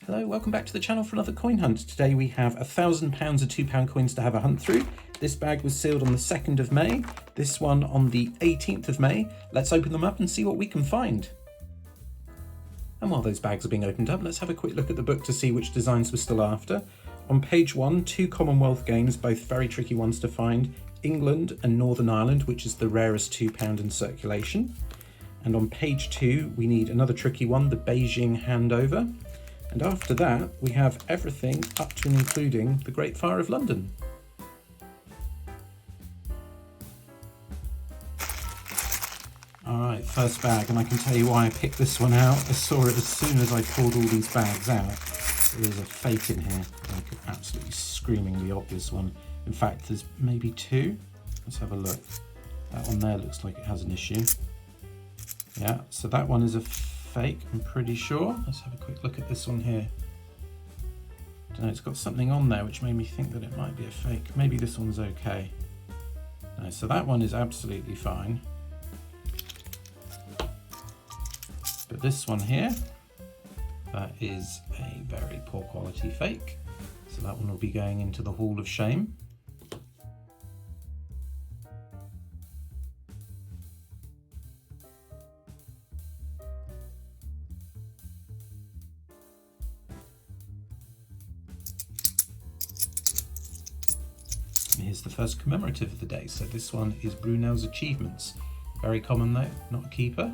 Hello, welcome back to the channel for another coin hunt. Today we have £1,000 of £2 coins to have a hunt through. This bag was sealed on the 2nd of May, this one on the 18th of May. Let's open them up and see what we can find. And while those bags are being opened up, let's have a quick look at the book to see which designs we're still after. On page 1, 2 Commonwealth games, both very tricky ones to find. England and Northern Ireland, which is the rarest £2 in circulation. And on page 2, we need another tricky one, the Beijing Handover. And after that, we have everything up to and including the Great Fire of London. Alright, first bag, and I can tell you why I picked this one out. I saw it as soon as I pulled all these bags out. There's a fake in here, like absolutely screamingly obvious one. In fact, there's maybe two. Let's have a look. That one there looks like it has an issue. Yeah, so that one is a fake, I'm pretty sure. Let's have a quick look at this one here. I don't know, it's got something on there which made me think that it might be a fake. Maybe this one's okay. No, so that one is absolutely fine. But this one here, that is a very poor quality fake. So that one will be going into the Hall of Shame. Here's the first commemorative of the day. So this one is Brunel's Achievements. Very common though, not a keeper.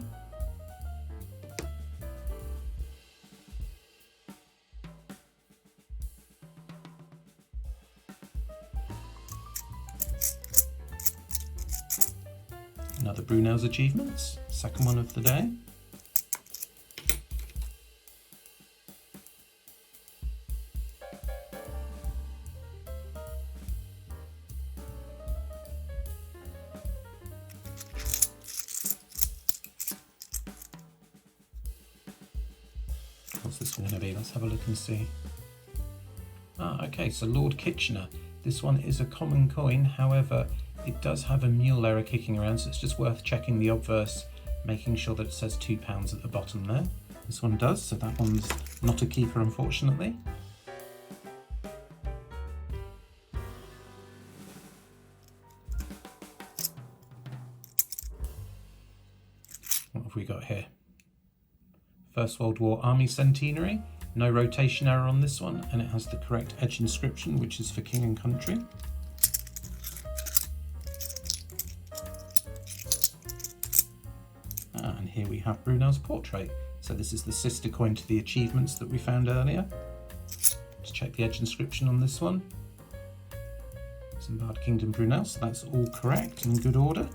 Another Brunel's Achievements, second one of the day. What's this one going to be? Let's have a look and see. Okay, so Lord Kitchener. This one is a common coin, however, it does have a mule error kicking around, so it's just worth checking the obverse, making sure that it says £2 at the bottom there. This one does, so that one's not a keeper, unfortunately. What have we got here? First World War Army Centenary, no rotation error on this one, and it has the correct edge inscription, which is for King and Country. And here we have Brunel's Portrait. So this is the sister coin to the achievements that we found earlier. Let's check the edge inscription on this one. Zimbabwe Kingdom Brunel, so that's all correct and in good order.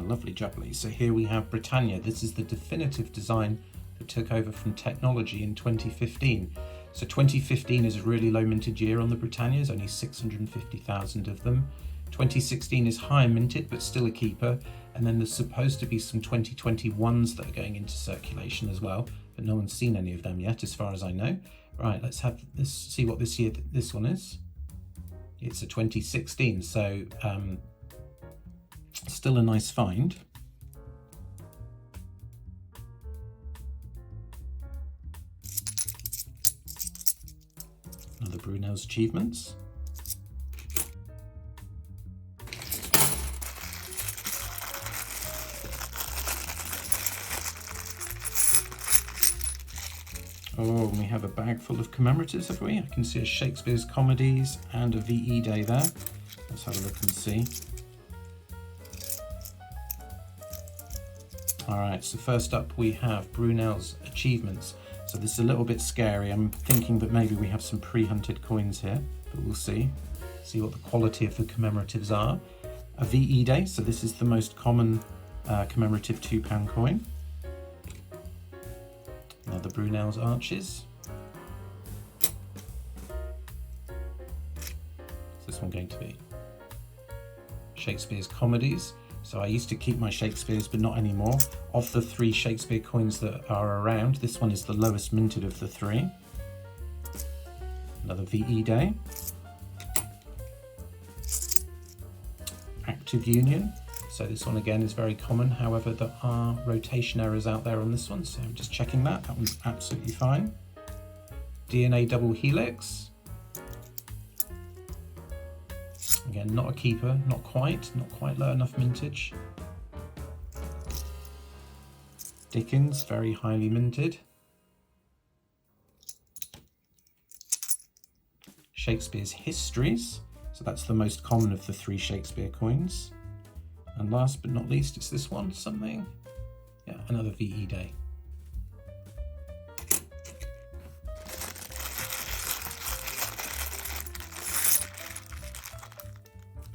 Lovely jubbly. So here we have Britannia. This is the definitive design that took over from technology in 2015. So 2015 is a really low minted year on the Britannias, only 650,000 of them. 2016 is higher minted, but still a keeper. And then there's supposed to be some 2021s that are going into circulation as well, but no one's seen any of them yet, as far as I know. Right, let's have this, see what this year, this one is. It's a 2016, so still a nice find. Another Brunel's Achievements. Oh, and we have a bag full of commemoratives, have we? I can see a Shakespeare's Comedies and a VE Day there. Let's have a look and see. Alright, so first up we have Brunel's Achievements. So this is a little bit scary. I'm thinking that maybe we have some pre-hunted coins here, but we'll see. See what the quality of the commemoratives are. A VE Day, so this is the most common commemorative £2 coin. Another Brunel's Arches. What's this one going to be? Shakespeare's Comedies. So I used to keep my Shakespeare's, but not anymore. Of the 3 Shakespeare coins that are around, this one is the lowest minted of the 3. Another VE Day. active union. So this one again is very common. However, there are rotation errors out there on this one. So I'm just checking that. That one's absolutely fine. DNA double helix. Again, not a keeper, not quite low enough mintage. Dickens, very highly minted. Shakespeare's Histories, so that's the most common of the 3 Shakespeare coins. And last but not least, it's this one, something. Yeah, another VE Day.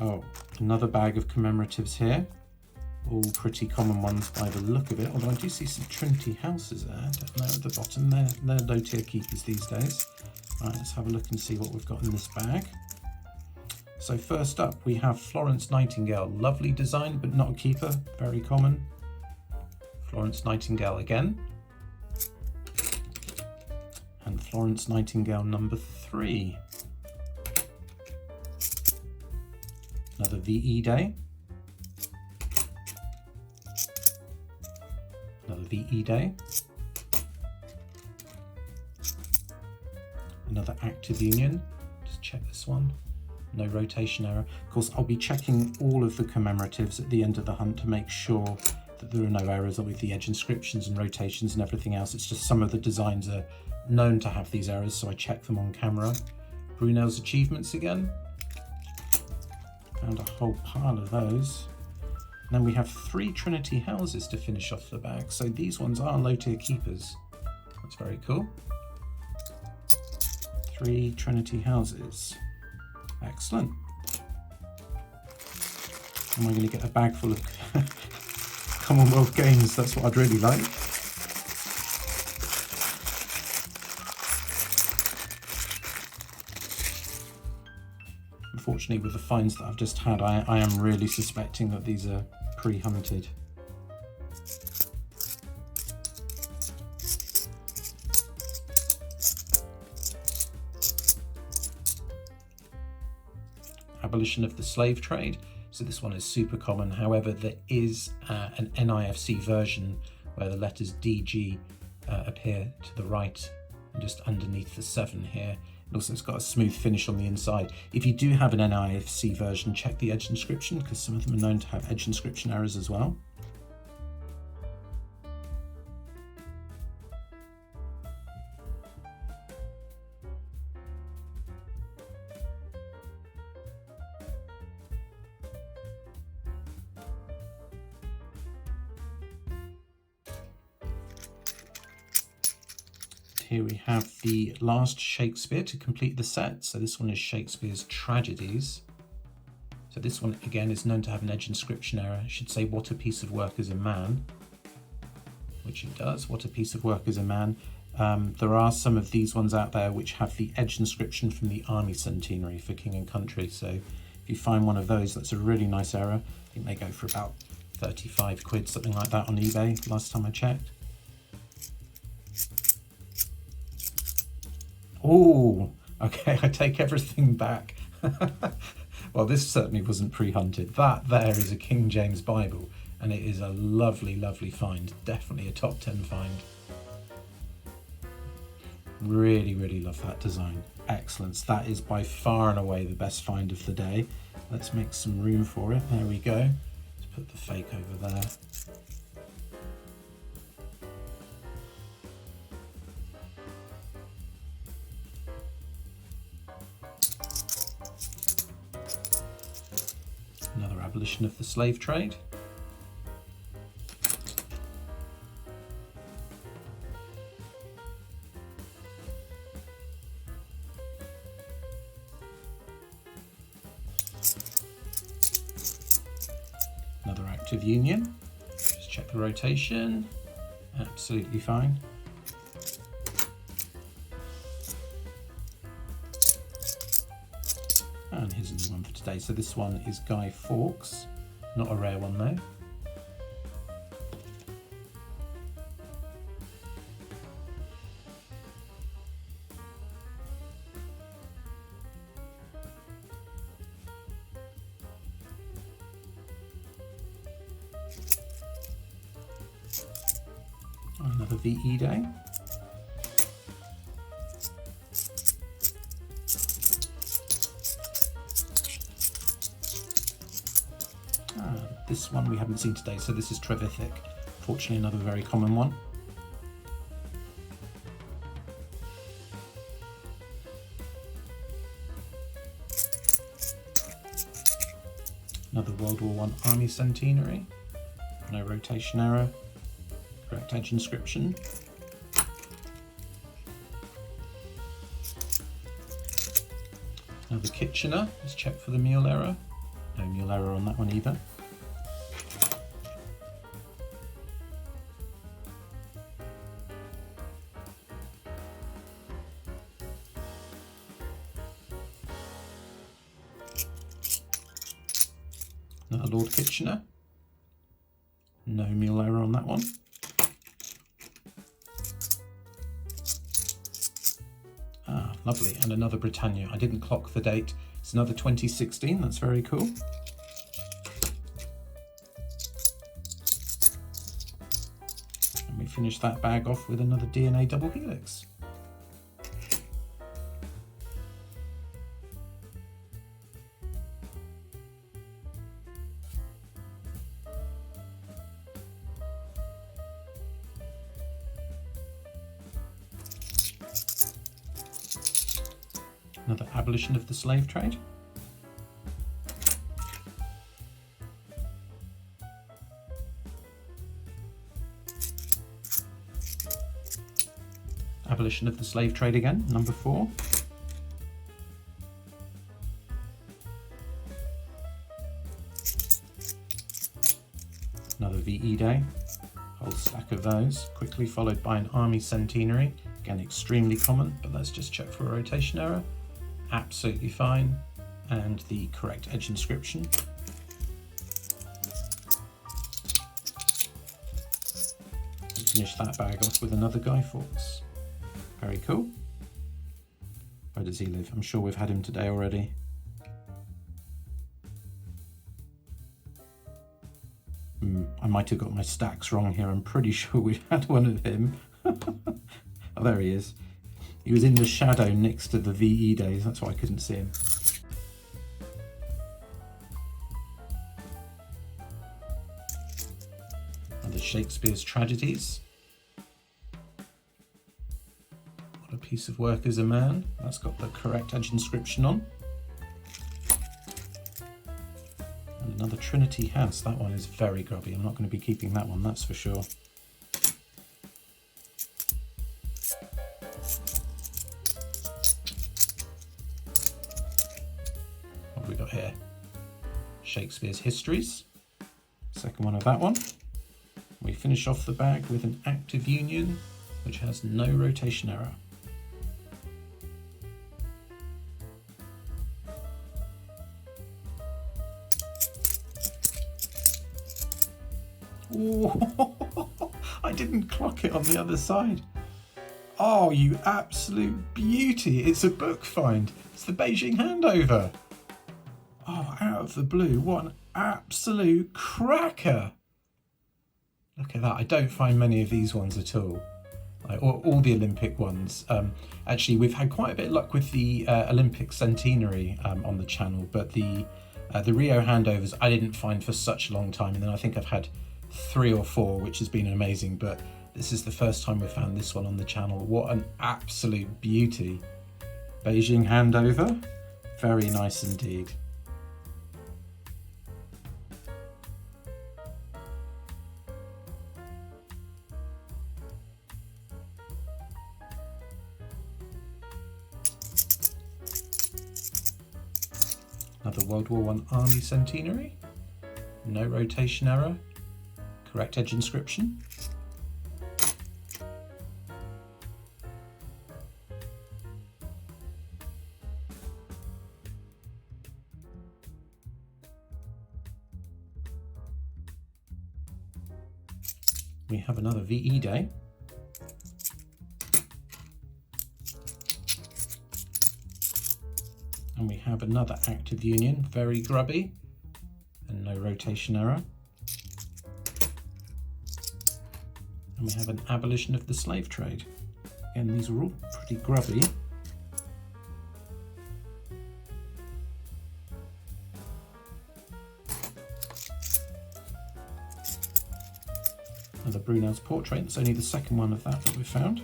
Oh, another bag of commemoratives here. All pretty common ones by the look of it, although I do see some Trinity houses there, down there at the bottom. They're low tier keepers these days. Right, let's have a look and see what we've got in this bag. So first up, we have Florence Nightingale. Lovely design, but not a keeper, very common. Florence Nightingale again. And Florence Nightingale number 3. Another VE Day. Another VE Day. Another active union. Just check this one. No rotation error. Of course, I'll be checking all of the commemoratives at the end of the hunt to make sure that there are no errors with the edge inscriptions and rotations and everything else. It's just some of the designs are known to have these errors, so I check them on camera. Brunel's Achievements again. Found a whole pile of those. And then we have 3 Trinity houses to finish off the bag. So these ones are low tier keepers. That's very cool. 3 Trinity houses. Excellent. Am I going to get a bag full of Commonwealth games? That's what I'd really like. Unfortunately, with the finds that I've just had, I am really suspecting that these are pre-hunted. Abolition of the slave trade. So this one is super common. However, there is an NIFC version where the letters DG appear to the right and just underneath the 7 here. And also it's got a smooth finish on the inside. If you do have an NIFC version, check the edge inscription, because some of them are known to have edge inscription errors as well. Here we have the last Shakespeare to complete the set. So this one is Shakespeare's Tragedies. So this one again is known to have an edge inscription error. It should say, "What a piece of work is a man," which it does. What a piece of work is a man. There are some of these ones out there which have the edge inscription from the Army Centenary for King and Country. So if you find one of those, that's a really nice error. I think they go for about 35 quid, something like that on eBay last time I checked. Oh, okay, I take everything back. Well, this certainly wasn't pre-hunted. That there is a King James Bible, and it is a lovely, lovely find. Definitely a top 10 find. Really, really love that design. Excellent. That is by far and away the best find of the day. Let's make some room for it. There we go. Let's put the fake over there. Another abolition of the slave trade. Another active union. Just check the rotation. Absolutely fine. And here's a new one for today. So this one is Guy Fawkes, not a rare one though. Another VE Day. This one we haven't seen today, so this is Trevithick. Fortunately, another very common one. Another World War I Army Centenary. No rotation error. Correct edge inscription. Another Kitchener. Let's check for the mule error. No mule error on that one either. Another Lord Kitchener. No mule error on that one. Ah, lovely. And another Britannia. I didn't clock the date. It's another 2016. That's very cool. And we finish that bag off with another DNA double helix. Another abolition of the slave trade. Abolition of the slave trade again, number 4. Another VE Day, whole stack of those, quickly followed by an Army Centenary, again extremely common, but let's just check for a rotation error. Absolutely fine, and the correct edge inscription. And finish that bag off with another Guy Fawkes. Very cool. Where does he live? I'm sure we've had him today already. I might have got my stacks wrong here. I'm pretty sure we had one of him. Oh, there he is. He was in the shadow next to the VE Days, that's why I couldn't see him. And the Shakespeare's Tragedies. What a piece of work is a man. That's got the correct edge inscription on. And another Trinity House. That one is very grubby. I'm not going to be keeping that one, that's for sure. We got here Shakespeare's Histories, second one of that one. We finish off the bag with an active union which has no rotation error. Ooh, I didn't clock it on the other side. Oh, you absolute beauty. It's a book find. It's the Beijing Handover. Oh, out of the blue, what an absolute cracker. Look at that, I don't find many of these ones at all. Like, all the Olympic ones. Actually, we've had quite a bit of luck with the Olympic centenary on the channel, but the Rio handovers I didn't find for such a long time, and then I think I've had 3 or 4, which has been amazing, but this is the first time we've found this one on the channel. What an absolute beauty. Beijing Handover, very nice indeed. Another World War I Army Centenary, no rotation error, correct edge inscription. We have another VE Day. And we have another active union, very grubby, and no rotation error. And we have an abolition of the slave trade. Again, these are all pretty grubby. Another Brunel's portrait. It's only the second one of that we found.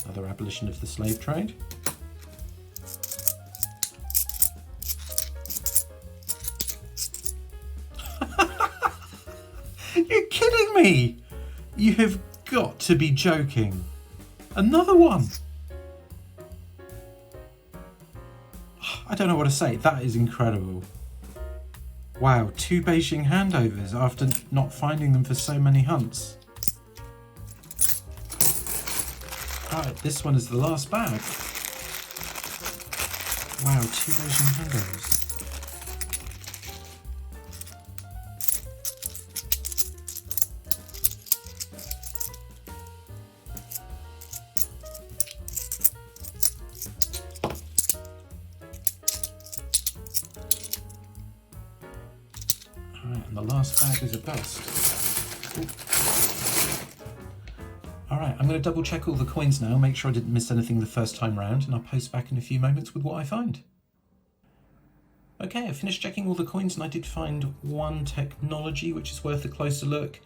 Another abolition of the slave trade. You're kidding me! You have got to be joking. Another one! I don't know what to say. That is incredible. Wow, 2 Beijing handovers after not finding them for so many hunts. Alright, this one is the last bag. Wow, 2 Beijing handovers. Alright, and the last bag is a bust. Alright, I'm going to double check all the coins now, make sure I didn't miss anything the first time round, and I'll post back in a few moments with what I find. Okay, I finished checking all the coins and I did find one technology which is worth a closer look.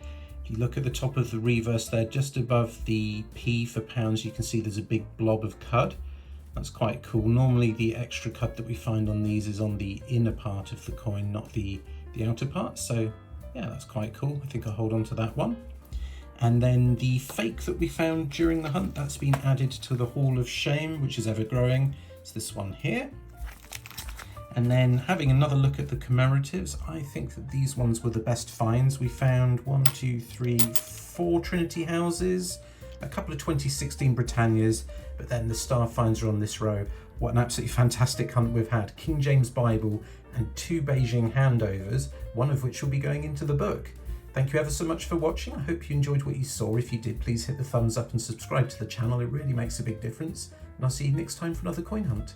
If you look at the top of the reverse there, just above the P for pounds, you can see there's a big blob of cud. That's quite cool. Normally the extra cud that we find on these is on the inner part of the coin, not the outer part. So yeah, that's quite cool. I think I'll hold on to that one. And then the fake that we found during the hunt, that's been added to the Hall of Shame, which is ever growing. It's this one here. And then having another look at the commemoratives, I think that these ones were the best finds. We found 1, 2, 3, 4 Trinity houses, a couple of 2016 Britannias, but then the star finds are on this row. What an absolutely fantastic hunt we've had. King James Bible and 2 Beijing handovers, one of which will be going into the book. Thank you ever so much for watching. I hope you enjoyed what you saw. If you did, please hit the thumbs up and subscribe to the channel. It really makes a big difference. And I'll see you next time for another coin hunt.